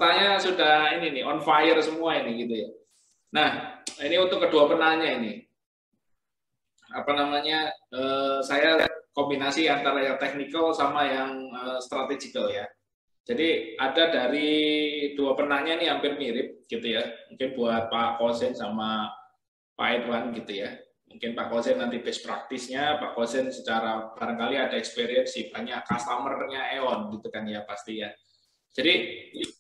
pesertanya sudah ini nih on fire semua ini gitu ya. Nah, ini untuk kedua penanya ini. Apa namanya? Saya kombinasi antara yang technical sama yang strategical ya. Jadi ada dari dua penanya nih hampir mirip gitu ya. Mungkin buat Pak Kosen sama Pak Edwan gitu ya. Mungkin Pak Kosen nanti best practice-nya, Pak Kosen secara barangkali ada experience banyak customer-nya E.ON gitu kan ya pasti ya. Jadi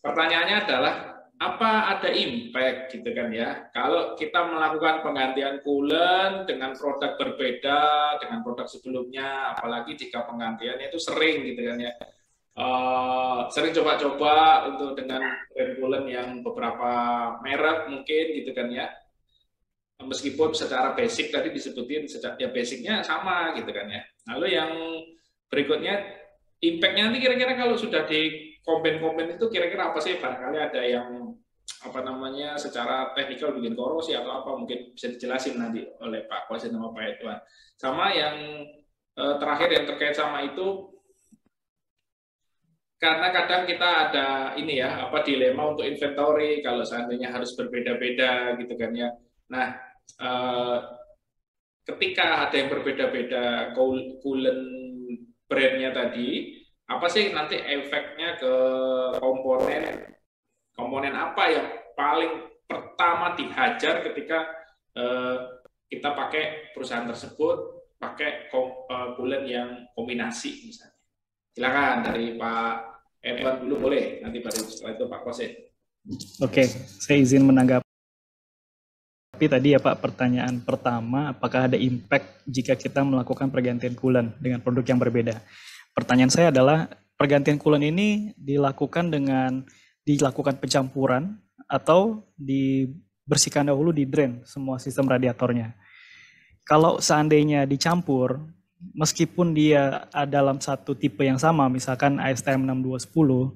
pertanyaannya adalah apa ada impact gitu kan ya kalau kita melakukan penggantian coolant dengan produk berbeda dengan produk sebelumnya, apalagi jika penggantiannya itu sering gitu kan ya. Sering coba-coba untuk dengan brand coolant yang beberapa merek mungkin gitu kan ya, meskipun secara basic tadi disebutin ya basicnya sama gitu kan ya. Lalu yang berikutnya impact-nya nanti kira-kira kalau sudah di komben itu kira-kira apa sih? Barangkali ada yang apa namanya secara teknikal bikin korosi atau apa, mungkin bisa dijelasin nanti oleh Pak Kosen sama Pak Edwan. Sama yang terakhir yang terkait sama itu, karena kadang kita ada ini ya apa dilema untuk inventory kalau seandainya harus berbeda-beda gitu kan ya. Nah, ketika ada yang berbeda-beda coolant brandnya tadi, apa sih nanti efeknya ke komponen apa yang paling pertama dihajar ketika kita pakai perusahaan tersebut pakai coolant yang kombinasi misalnya. Silakan dari Pak Edwan dulu boleh, nanti baru setelah itu Pak Kosen. Oke, saya izin menanggapi tadi ya Pak, pertanyaan pertama, apakah ada impact jika kita melakukan pergantian coolant dengan produk yang berbeda? Pertanyaan saya adalah, pergantian coolant ini dilakukan pencampuran atau dibersihkan dahulu di drain semua sistem radiatornya. Kalau seandainya dicampur, meskipun dia dalam satu tipe yang sama, misalkan ASTM 6210,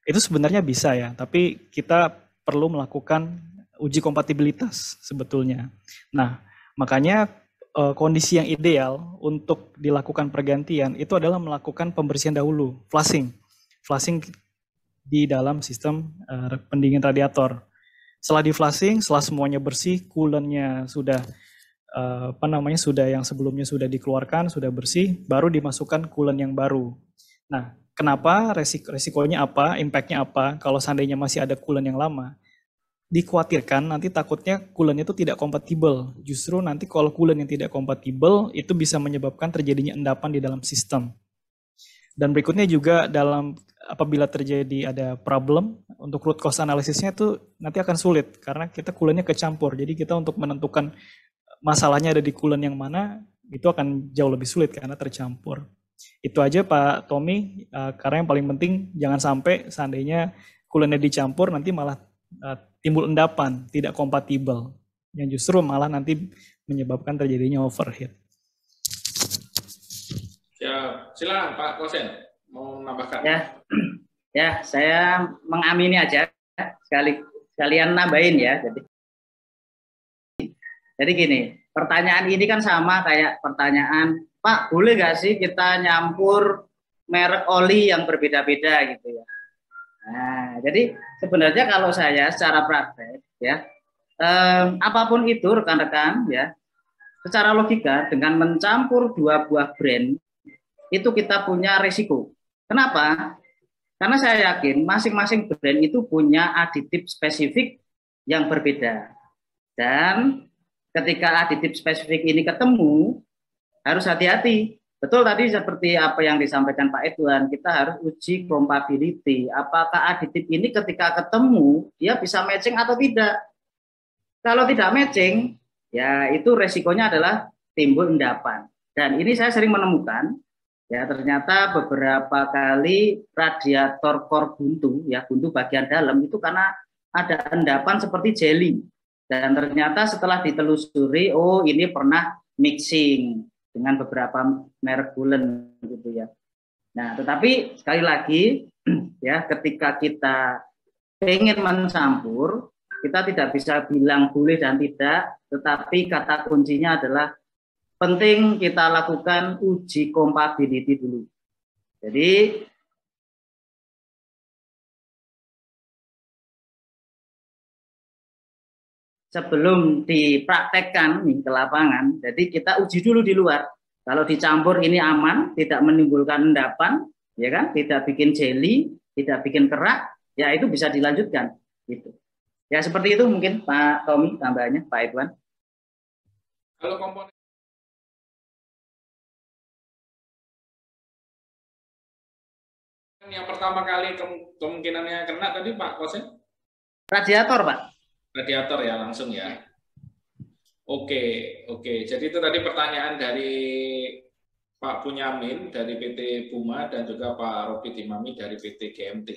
itu sebenarnya bisa ya, tapi kita perlu melakukan uji kompatibilitas sebetulnya. Nah, makanya kondisi yang ideal untuk dilakukan pergantian itu adalah melakukan pembersihan dahulu, flushing di dalam sistem pendingin radiator. Setelah di flushing, setelah semuanya bersih, coolantnya sudah sudah yang sebelumnya sudah dikeluarkan, sudah bersih, baru dimasukkan coolant yang baru. Nah, kenapa? Resikonya apa? Impact-nya apa? Kalau seandainya masih ada coolant yang lama, dikhawatirkan nanti takutnya coolant itu tidak kompatibel. Justru nanti kalau coolant yang tidak kompatibel, itu bisa menyebabkan terjadinya endapan di dalam sistem. Dan berikutnya juga apabila terjadi ada problem, untuk root cause analisisnya itu nanti akan sulit, karena kita coolantnya kecampur. Jadi kita untuk menentukan masalahnya ada di coolant yang mana, itu akan jauh lebih sulit karena tercampur. Itu aja Pak Tommy, karena yang paling penting jangan sampai seandainya coolantnya dicampur nanti malah timbul endapan, tidak kompatibel, yang justru malah nanti menyebabkan terjadinya overheat. Ya, silakan Pak Kosen mau menambahkan. Ya, saya mengamini aja, sekalian nambahin ya. Jadi gini, pertanyaan ini kan sama kayak pertanyaan, Pak, boleh nggak sih kita nyampur merek oli yang berbeda-beda gitu ya? Nah, jadi sebenarnya kalau saya secara praktek ya, apapun itu rekan-rekan ya, secara logika dengan mencampur dua buah brand itu kita punya risiko. Kenapa? Karena saya yakin masing-masing brand itu punya aditif spesifik yang berbeda. Dan ketika aditif spesifik ini ketemu, harus hati-hati. Betul tadi seperti apa yang disampaikan Pak Edwan, kita harus uji compatibility. Apakah aditif ini ketika ketemu, dia bisa matching atau tidak. Kalau tidak matching, ya itu resikonya adalah timbul endapan. Dan ini saya sering menemukan, ya ternyata beberapa kali radiator core buntu, ya buntu bagian dalam itu karena ada endapan seperti jelly. Dan ternyata setelah ditelusuri, oh ini pernah mixing dengan beberapa merek coolant gitu ya. Nah, tetapi sekali lagi ya ketika kita ingin mencampur, kita tidak bisa bilang boleh dan tidak, tetapi kata kuncinya adalah penting kita lakukan uji compatibility dulu. Jadi sebelum dipraktekkan nih ke lapangan, jadi kita uji dulu di luar. Kalau dicampur ini aman, tidak menimbulkan endapan, ya kan, tidak bikin jelly, tidak bikin kerak, ya itu bisa dilanjutkan. Gitu. Ya seperti itu mungkin Pak Tommy tambahannya, Pak Edwan. Kalau komponen yang pertama kali kemungkinannya kena tadi Pak Kosen? Radiator, Pak. Radiator ya langsung ya. Oke. Jadi itu tadi pertanyaan dari Pak Bunyamin dari PT Buma dan juga Pak Robi Dimami dari PT GMT.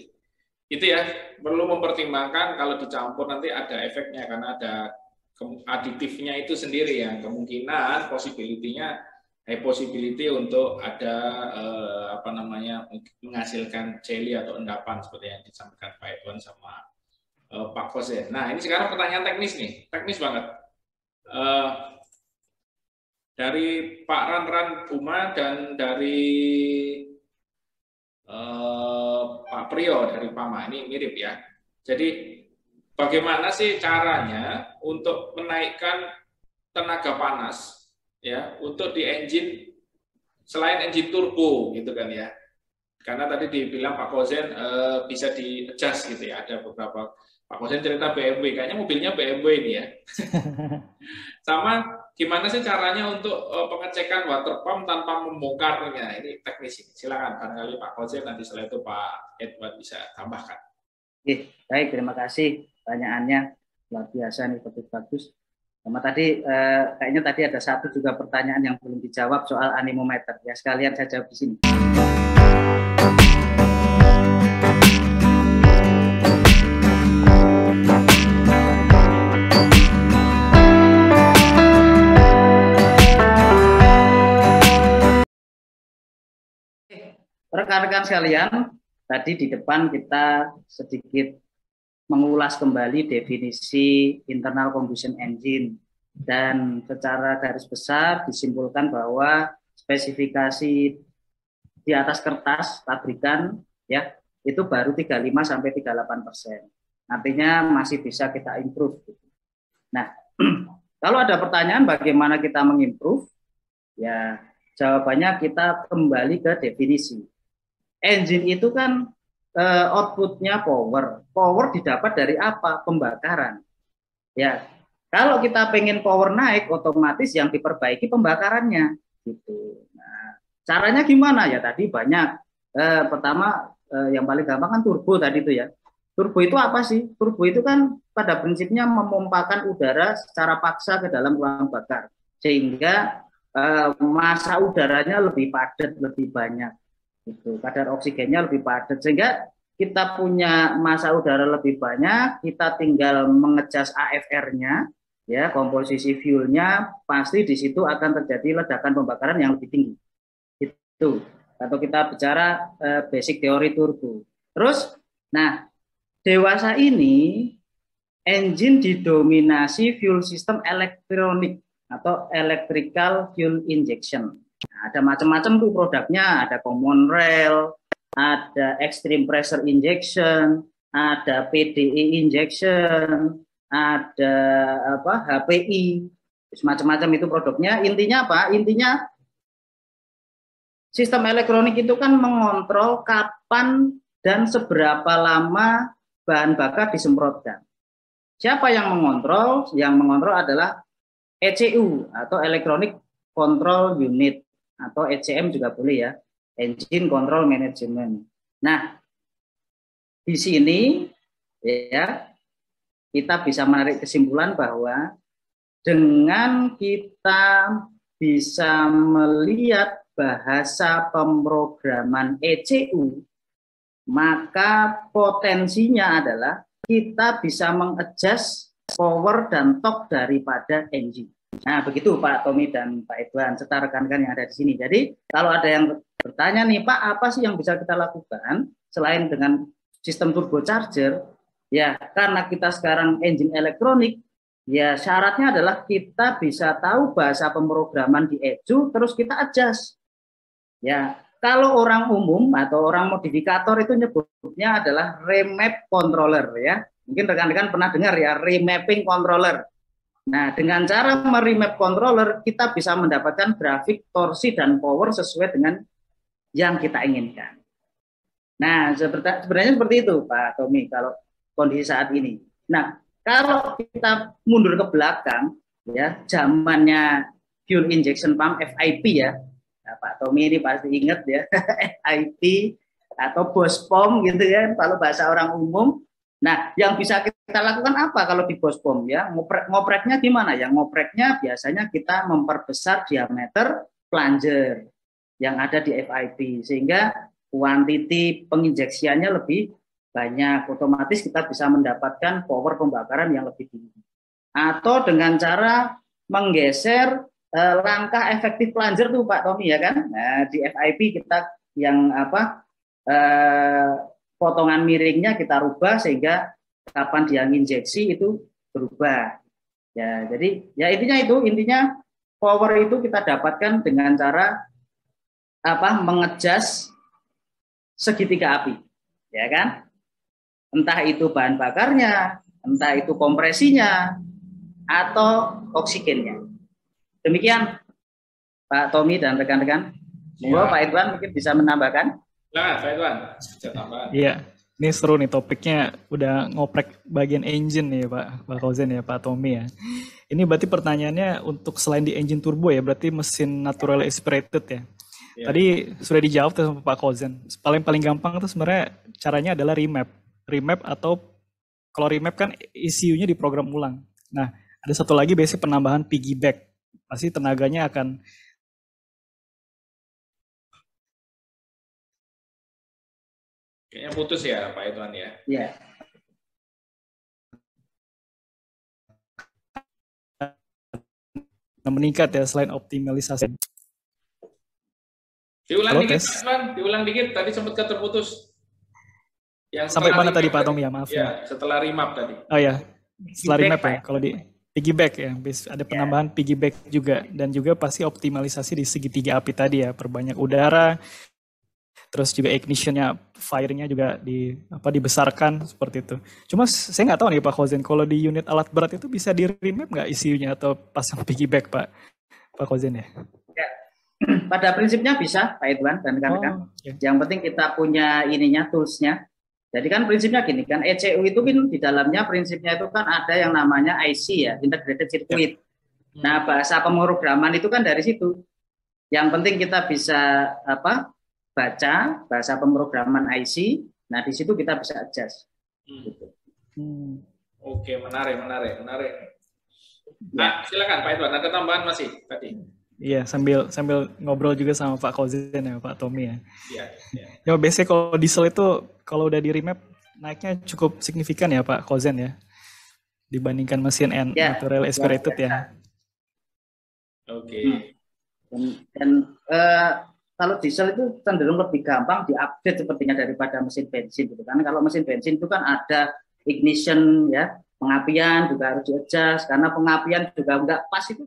Itu ya, perlu mempertimbangkan kalau dicampur nanti ada efeknya karena ada aditifnya itu sendiri yang kemungkinan possibility untuk ada menghasilkan jelly atau endapan seperti yang disampaikan Pak Edwan sama Pak Kosen. Nah, ini sekarang pertanyaan teknis nih, teknis banget. Dari Pak Ranran Buma dan dari Pak Priyo dari Pama, ini mirip ya. Jadi bagaimana sih caranya untuk menaikkan tenaga panas ya untuk di engine selain engine turbo gitu kan ya. Karena tadi dibilang Pak Kosen bisa di-adjust gitu ya. Ada beberapa Pak Kosen cerita BMW, kayaknya mobilnya BMW ini ya. Sama gimana sih caranya untuk pengecekan water pump tanpa membongkarnya? Ini teknis ini. Silakan barangkali Pak Kosen, nanti setelah itu Pak Edward bisa tambahkan. Baik, terima kasih pertanyaannya, luar biasa nih, bagus. Sama tadi kayaknya tadi ada satu juga pertanyaan yang belum dijawab soal anemometer ya, sekalian saya jawab di sini. Rekan-rekan sekalian, tadi di depan kita sedikit mengulas kembali definisi internal combustion engine dan secara garis besar disimpulkan bahwa spesifikasi di atas kertas pabrikan ya itu baru 35 sampai 38%. Artinya masih bisa kita improve. Nah, kalau ada pertanyaan bagaimana kita mengimprove, ya jawabannya kita kembali ke definisi. Engine itu kan outputnya power didapat dari apa? Pembakaran. Ya, kalau kita pengen power naik, otomatis yang diperbaiki pembakarannya. Gitu. Nah, caranya gimana ya? Tadi banyak. Pertama, yang paling gampang kan turbo tadi itu ya. Turbo itu apa sih? Turbo itu kan pada prinsipnya memompakan udara secara paksa ke dalam ruang bakar, sehingga massa udaranya lebih padat, lebih banyak. Itu kadar oksigennya lebih padat, sehingga kita punya massa udara lebih banyak, kita tinggal mengejas AFR-nya, ya komposisi fuel-nya, pasti di situ akan terjadi ledakan pembakaran yang lebih tinggi. Itu atau kita bicara basic teori turbo. Terus, nah dewasa ini engine didominasi fuel system elektronik atau electrical fuel injection. Nah, ada macam-macam tuh produknya, ada common rail, ada extreme pressure injection, ada PDE injection, ada HPI, macam-macam itu produknya. Intinya apa? Intinya sistem elektronik itu kan mengontrol kapan dan seberapa lama bahan bakar disemprotkan. Siapa yang mengontrol? Yang mengontrol adalah ECU atau Electronic Control Unit, atau ECM juga boleh ya, Engine Control Management. Nah, di sini ya kita bisa menarik kesimpulan bahwa dengan kita bisa melihat bahasa pemrograman ECU, maka potensinya adalah kita bisa mengadjust power dan torque daripada engine. Nah, begitu Pak Tommy dan Pak Edwan, serta rekan-rekan yang ada di sini. Jadi, kalau ada yang bertanya nih, Pak, apa sih yang bisa kita lakukan selain dengan sistem turbocharger? Ya, karena kita sekarang engine elektronik, ya syaratnya adalah kita bisa tahu bahasa pemrograman di ECU, terus kita adjust. Ya, kalau orang umum atau orang modifikator itu nyebutnya adalah remap controller ya. Mungkin rekan-rekan pernah dengar ya, remapping controller. Nah, dengan cara meremap controller, kita bisa mendapatkan grafik, torsi, dan power sesuai dengan yang kita inginkan. Nah, sebenarnya seperti itu, Pak Tommy, kalau kondisi saat ini. Nah, kalau kita mundur ke belakang, ya, zamannya fuel injection pump (FIP) ya, nah, Pak Tommy ini pasti ingat ya, FIP atau Bospom gitu ya, kalau bahasa orang umum. Nah, yang bisa kita lakukan apa kalau di Bospom ya? Ngopreknya gimana ya? Ngopreknya biasanya kita memperbesar diameter plunger yang ada di FIP sehingga kuantiti penginjeksiannya lebih banyak. Otomatis kita bisa mendapatkan power pembakaran yang lebih tinggi. Atau dengan cara menggeser langkah efektif plunger tuh Pak Tommy ya kan? Nah, di FIP kita yang potongan miringnya kita rubah sehingga kapan dia injeksi itu berubah. Ya, jadi ya intinya power itu kita dapatkan dengan cara mengejas segitiga api, ya kan? Entah itu bahan bakarnya, entah itu kompresinya, atau oksigennya. Demikian Pak Tommy dan rekan-rekan. Monggo Pak Idwan mungkin bisa menambahkan. Nah, Pak Idwan, bisa tambah. Iya, ini seru nih topiknya, udah ngoprek bagian engine nih Pak Kauzen ya, Pak Tommy ya. Ini berarti pertanyaannya untuk selain di engine turbo ya, berarti mesin natural aspirated ya. Yeah. Tadi sudah dijawab sama Pak Kauzen. Paling gampang itu sebenarnya caranya adalah remap atau kalau remap kan ECU-nya diprogram ulang. Nah, ada satu lagi biasanya penambahan piggyback. Pasti tenaganya akan kayaknya putus ya Pak Idwan ya. Iya. Meningkat ya selain optimalisasi. Diulang dikit, Pak Idwan, diulang dikit. Tadi sempat terputus. Yang sampai mana tadi Pak Tommy ya, maaf ya. Setelah remap tadi. Oh ya, setelah remap ya. Kalau di piggyback ya, ada penambahan piggyback juga dan juga pasti optimalisasi di segitiga api tadi ya, perbanyak udara, terus juga ignitionnya, firingnya juga dibesarkan seperti itu. Cuma saya nggak tahu nih Pak Kauzen, kalau di unit alat berat itu bisa di remap nggak ECU-nya atau pasang piggyback Pak Kauzen ya? Pada prinsipnya bisa Pak Idwan dan rekan-rekan. Yang penting kita punya toolsnya. Jadi kan prinsipnya gini kan, ECU itu kan di dalamnya prinsipnya itu kan ada yang namanya IC ya, Integrated Circuit. Nah, bahasa pemrograman itu kan dari situ. Yang penting kita bisa baca bahasa pemrograman IC. Nah, di situ kita bisa adjust. Oke, menarik. Nah, silakan Pak Idwan, ada tambahan masih tadi? Iya, sambil ngobrol juga sama Pak Kauzen ya, Pak Tommy ya. Iya. Ya, biasanya kalau diesel itu kalau udah di remap naiknya cukup signifikan ya Pak Kauzen ya, dibandingkan mesin natural aspirated ya. Oke. Dan kalau diesel itu cenderung lebih gampang diupdate sepertinya daripada mesin bensin gitu kan. Kalau mesin bensin itu kan ada ignition ya, pengapian juga harus di-adjust karena pengapian juga nggak pas itu.